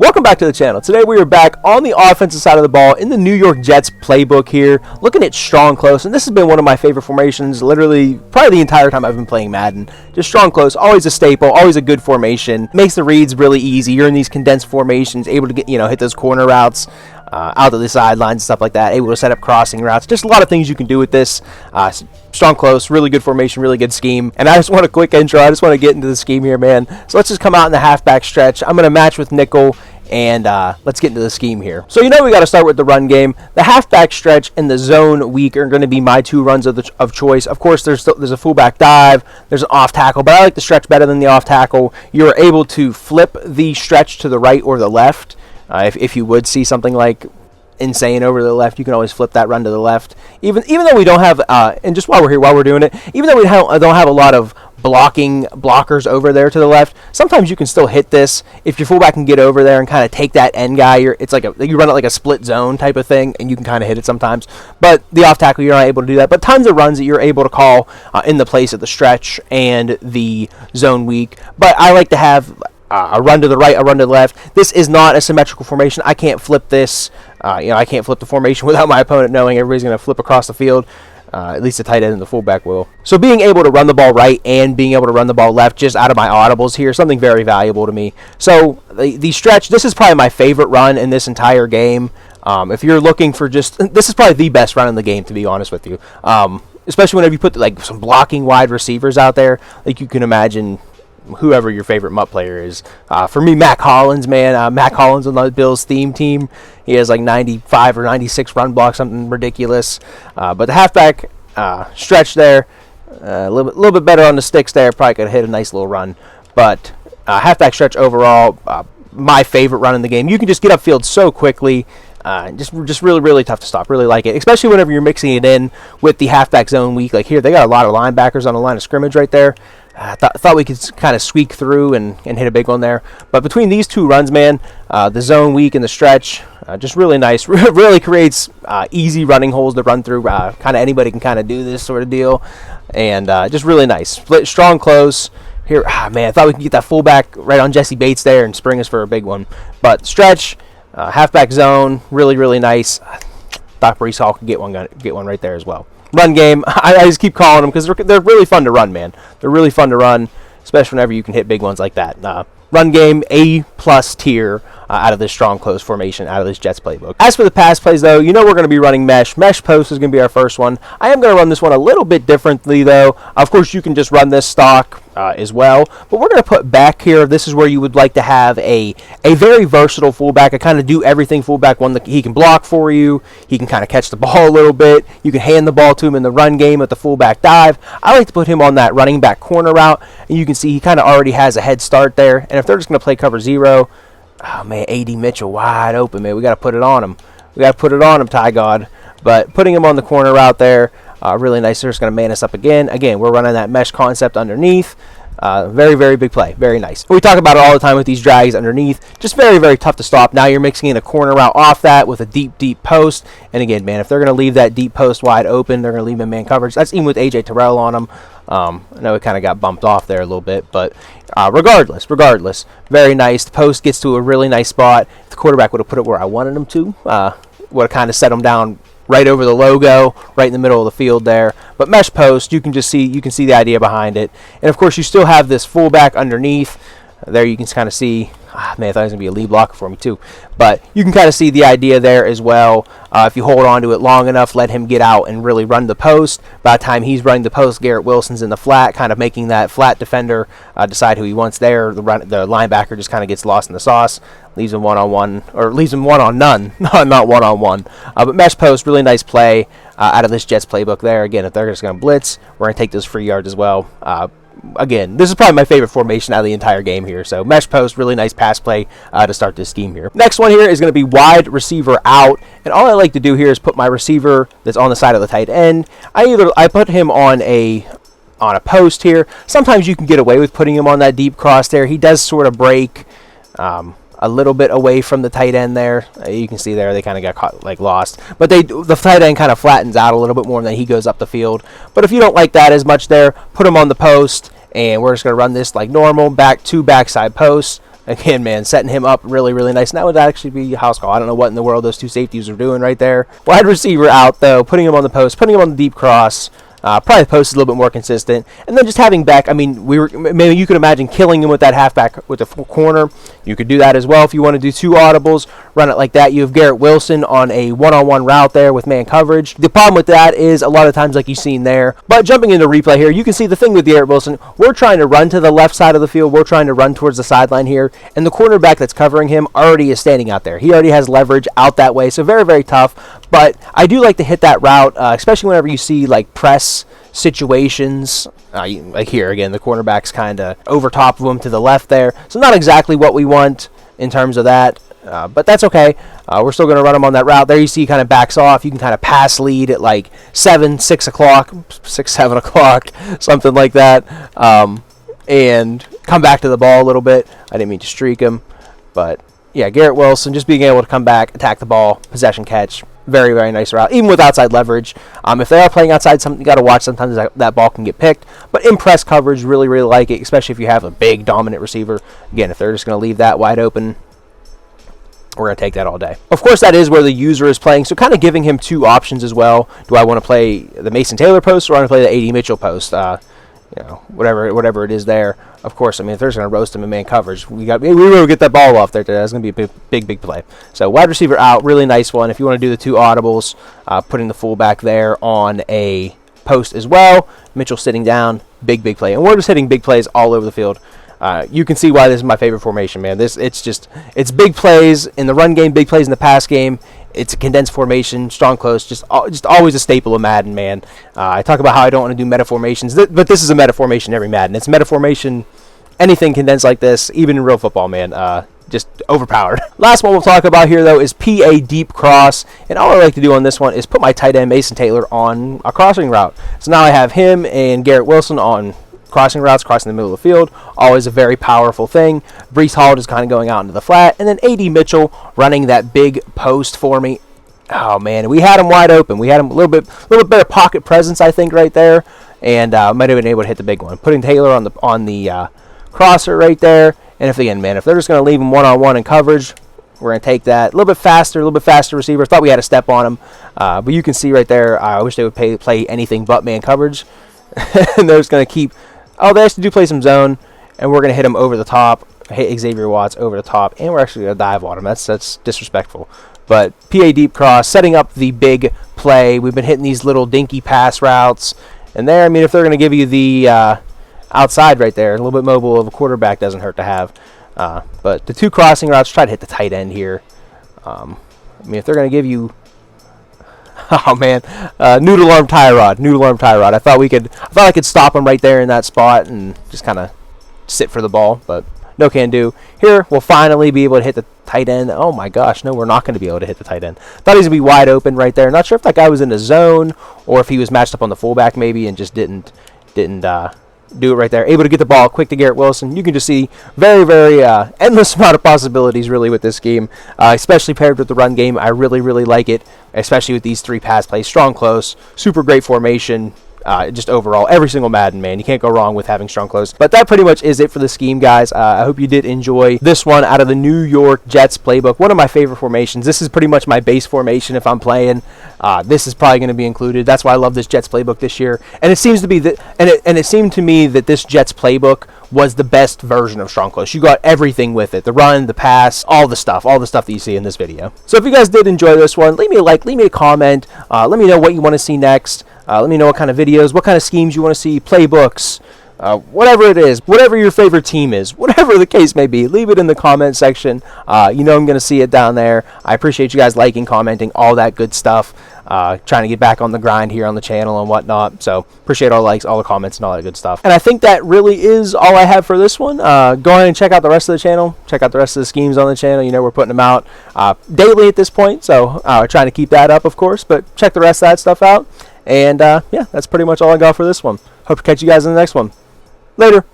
Welcome back to the channel. Today we are back on the offensive side of the ball in the New York Jets playbook here, looking at strong close, and this has been one of my favorite formations literally probably the entire time I've been playing Madden. Just strong close, always a staple, always a good formation, makes the reads really easy. You're in these condensed formations, able to get, hit those corner routes out to the sidelines and stuff like that, able to set up crossing routes. Just a lot of things you can do with this. Strong close, really good formation, really good scheme. And I just want a quick intro. I just want to get into the scheme here, man. So let's just come out in the halfback stretch. I'm going to match with nickel. And let's get into the scheme here. So we got to start with the run game. The halfback stretch and the zone weak are going to be my two runs of choice. Of course, there's a fullback dive, there's an off tackle, but I like the stretch better than the off tackle. You're able to flip the stretch to the right or the left. If you would see something like insane over to the left, you can always flip that run to the left. Even though we don't have, and just while we're doing it, even though we don't have a lot of blockers over there to the left, sometimes you can still hit this if your fullback can get over there and kind of take that end guy. You run it like a split zone type of thing, and you can kind of hit it sometimes. But the off tackle, you're not able to do that. But tons of runs that you're able to call in the place of the stretch and the zone weak. But I like to have a run to the right, a run to the left. This is not a symmetrical formation. I can't flip this. I can't flip the formation without my opponent knowing everybody's going to flip across the field. At least the tight end and the fullback will. So being able to run the ball right and being able to run the ball left just out of my audibles here, something very valuable to me. So the stretch, this is probably my favorite run in this entire game. If you're looking for this is probably the best run in the game, to be honest with you. Especially whenever you put some blocking wide receivers out there, like you can imagine whoever your favorite MUT player is. For me, Mac Hollins, man. Mac Hollins on the Bills theme team. He has like 95 or 96 run blocks, something ridiculous. But the halfback stretch there, a little bit better on the sticks there. Probably could have hit a nice little run. But halfback stretch overall, my favorite run in the game. You can just get upfield so quickly. Just really, really tough to stop. Really like it, especially whenever you're mixing it in with the halfback zone weak. Like here, they got a lot of linebackers on the line of scrimmage right there. I thought we could kind of squeak through and hit a big one there. But between these two runs, man, the zone weak and the stretch, just really nice. Really creates easy running holes to run through. Kind of anybody can kind of do this sort of deal. And just really nice. Split, strong close. Here, man, I thought we could get that fullback right on Jesse Bates there and spring us for a big one. But stretch, halfback zone, really, really nice. Thought Breece Hall could get one right there as well. Run game, I just keep calling them because they're really fun to run, man. They're really fun to run, especially whenever you can hit big ones like that. Run game, A+ tier out of this strong close formation, out of this Jets playbook. As for the pass plays, though, we're going to be running mesh. Mesh post is going to be our first one. I am going to run this one a little bit differently, though. Of course, you can just run this stock as well. But we're going to put back here. This is where you would like to have a very versatile fullback, a kind of do everything fullback, one that he can block for you. He can kind of catch the ball a little bit. You can hand the ball to him in the run game at the fullback dive. I like to put him on that running back corner route. And you can see he kind of already has a head start there. And if they're just going to play cover 0, oh, man, A.D. Mitchell wide open, man. We got to put it on him. Ty God. But putting him on the corner route there, really nice. They're just going to man us up again. Again, we're running that mesh concept underneath. Very, very big play. Very nice. We talk about it all the time with these drags underneath. Just very, very tough to stop. Now you're mixing in a corner route off that with a deep, deep post. And again, man, if they're going to leave that deep post wide open, they're going to leave him in man coverage. That's even with A.J. Terrell on him. I know it kind of got bumped off there a little bit, but regardless, very nice. The post gets to a really nice spot. If the quarterback would have put it where I wanted him to, would have kind of set him down right over the logo, right in the middle of the field there. But mesh post, you can see the idea behind it. And of course, you still have this fullback underneath. There you can kind of see, man, I thought it was going to be a lead blocker for me too. But you can kind of see the idea there as well. If you hold on to it long enough, let him get out and really run the post. By the time he's running the post, Garrett Wilson's in the flat, kind of making that flat defender decide who he wants there. The linebacker just kind of gets lost in the sauce, leaves him one-on-one, or leaves him one-on-none, not one-on-one. But mesh post, really nice play out of this Jets playbook there. Again, if they're just going to blitz, we're going to take those free yards as well. Again, this is probably my favorite formation out of the entire game here. So mesh post, really nice pass play to start this scheme here. Next one here is going to be wide receiver out. And all I like to do here is put my receiver that's on the side of the tight end. I put him on a post here. Sometimes you can get away with putting him on that deep cross there. He does sort of break a little bit away from the tight end there. You can see there they kind of got caught, lost. But the tight end kind of flattens out a little bit more and then he goes up the field. But if you don't like that as much there, put him on the post. And we're just going to run this like normal, backside posts. Again, man, setting him up really, really nice. And that would actually be a house call. I don't know what in the world those two safeties are doing right there. Wide receiver out, though, putting him on the post, putting him on the deep cross. Probably the post is a little bit more consistent. And then just having Beck, I mean, maybe you could imagine killing him with that halfback with the full corner. You could do that as well if you want to do 2 audibles, run it like that. You have Garrett Wilson on a one-on-one route there with man coverage. The problem with that is a lot of times like you've seen there. But jumping into replay here, you can see the thing with Garrett Wilson, we're trying to run to the left side of the field. We're trying to run towards the sideline here. And the cornerback that's covering him already is standing out there. He already has leverage out that way. So very, very tough. But I do like to hit that route, especially whenever you see like press situations. Like here again, the cornerback's kind of over top of him to the left there. So not exactly what we want in terms of that, but that's okay. We're still going to run him on that route. There you see he kind of backs off. You can kind of pass lead at like 6 o'clock, 7 o'clock, something like that, and come back to the ball a little bit. I didn't mean to streak him, but yeah, Garrett Wilson just being able to come back, attack the ball, possession catch. Very, very nice route, even with outside leverage. If they are playing outside, something you got to watch. Sometimes that ball can get picked. But in press coverage, really, really like it, especially if you have a big, dominant receiver. Again, if they're just going to leave that wide open, we're going to take that all day. Of course, that is where the user is playing, so kind of giving him 2 options as well. Do I want to play the Mason Taylor post or want to play the A.D. Mitchell post? Whatever it is there. Of course, I mean, if they're just going to roast him in man coverage, we will get that ball off there today. That's going to be a big play. So wide receiver out, really nice one. If you want to do the 2 audibles, putting the fullback there on a post as well. Mitchell sitting down, big play. And we're just hitting big plays all over the field. You can see why this is my favorite formation, man. It's big plays in the run game, big plays in the pass game. It's a condensed formation, strong close, just always a staple of Madden, man. I talk about how I don't want to do meta formations, but this is a meta formation every Madden. It's meta formation, anything condensed like this, even in real football, man. Just overpowered. Last one we'll talk about here, though, is PA deep cross. And all I like to do on this one is put my tight end, Mason Taylor, on a crossing route. So now I have him and Garrett Wilson on crossing routes, crossing the middle of the field. Always a very powerful thing. Breece Hall is kind of going out into the flat. And then A.D. Mitchell running that big post for me. Oh, man. We had him wide open. We had him a little bit better pocket presence, I think, right there. And might have been able to hit the big one. Putting Taylor on the crosser right there. And if they're just going to leave him one-on-one in coverage, we're going to take that. A little bit faster receiver. Thought we had a step on him. But you can see right there, I wish they would play anything but man coverage. And they're just going to keep... Oh, they actually do play some zone. And we're going to hit him over the top. Hit Xavier Watts over the top. And we're actually going to dive on him. That's disrespectful. But PA deep cross, setting up the big play. We've been hitting these little dinky pass routes. And there, I mean, if they're going to give you the... outside right there, a little bit mobile of a quarterback doesn't hurt to have. But the 2 crossing routes, try to hit the tight end here. I mean, if they're going to give you... Oh, man. Noodle arm tie rod. I thought I could stop him right there in that spot and just kind of sit for the ball, but no can do. Here, we'll finally be able to hit the tight end. Oh, my gosh. No, we're not going to be able to hit the tight end. Thought he was going to be wide open right there. Not sure if that guy was in the zone or if he was matched up on the fullback maybe and just didn't do it right there. Able to get the ball quick to Garrett Wilson. You can just see very, very endless amount of possibilities really with this game, especially paired with the run game. I really, really like it, especially with these 3 pass plays. Strong close, super great formation. Just overall, every single Madden, man. You can't go wrong with having strong close. But that pretty much is it for the scheme, guys. I hope you did enjoy this one out of the New York Jets playbook. One of my favorite formations. This is pretty much my base formation if I'm playing. This is probably going to be included. That's why I love this Jets playbook this year. And it seems to be that, and it seemed to me that this Jets playbook was the best version of strong close. You got everything with it. The run, the pass, all the stuff that you see in this video. So if you guys did enjoy this one, leave me a like, leave me a comment. Let me know what you want to see next. Let me know what kind of videos, what kind of schemes you want to see, playbooks, whatever it is, whatever your favorite team is, whatever the case may be, leave it in the comment section. You know I'm going to see it down there. I appreciate you guys liking, commenting, all that good stuff. Trying to get back on the grind here on the channel and whatnot. So appreciate all the likes, all the comments, and all that good stuff. And I think that really is all I have for this one. Go ahead and check out the rest of the channel. Check out the rest of the schemes on the channel. You know we're putting them out daily at this point. So trying to keep that up, of course. But check the rest of that stuff out. And yeah, that's pretty much all I got for this one. Hope to catch you guys in the next one. Later.